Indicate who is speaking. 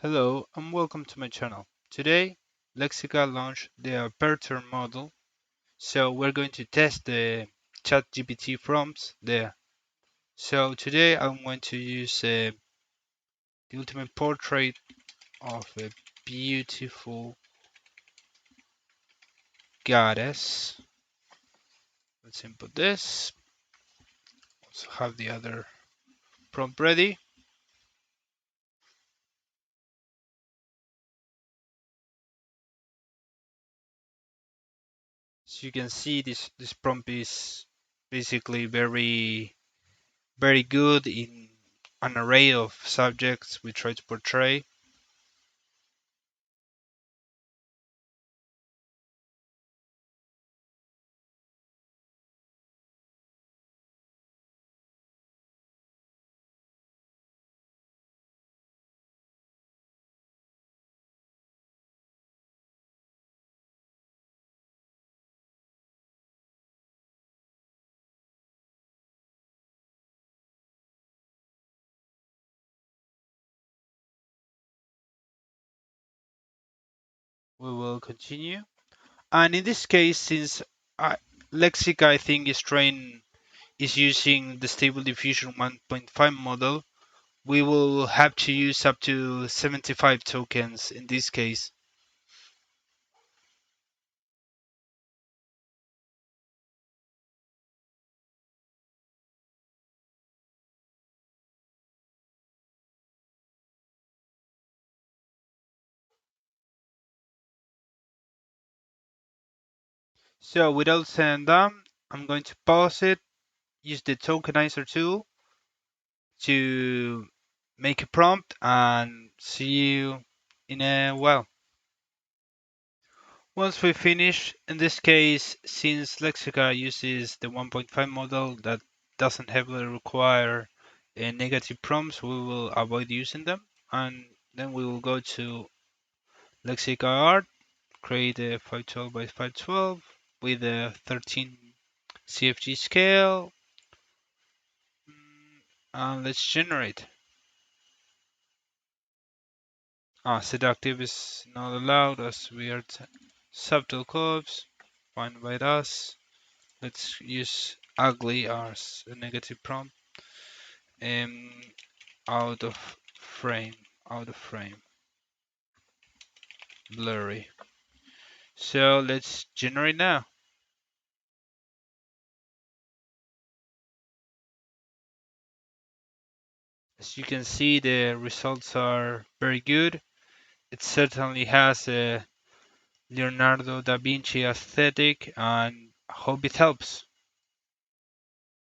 Speaker 1: Hello and welcome to my channel. Today, Lexica launched the Aperture model, so we're going to test the Chat GPT prompts there. So today I'm going to use the ultimate portrait of a beautiful goddess. Let's input this. Also have the other prompt ready. So you can see this prompt is basically very good in an array of subjects we try to portray. We will continue. And in this case, since I, Lexica, I think, is using the Stable Diffusion 1.5 model, we will have to use up to 75 tokens in this case. So without saying that, I'm going to pause it, use the tokenizer tool to make a prompt, and see you in a while. Once we finish, in this case, since Lexica uses the 1.5 model that doesn't heavily require negative prompts, we will avoid using them. And then we will go to Lexica Art, create a 512 by 512 with a 13 CFG scale, and let's generate. Seductive is not allowed as we are subtle curves, fine by us. Let's use ugly as a negative prompt. Um, out of frame, out of frame, blurry. So let's generate now. As you can see, the results are very good. It certainly has a Leonardo da Vinci aesthetic, and I hope it helps.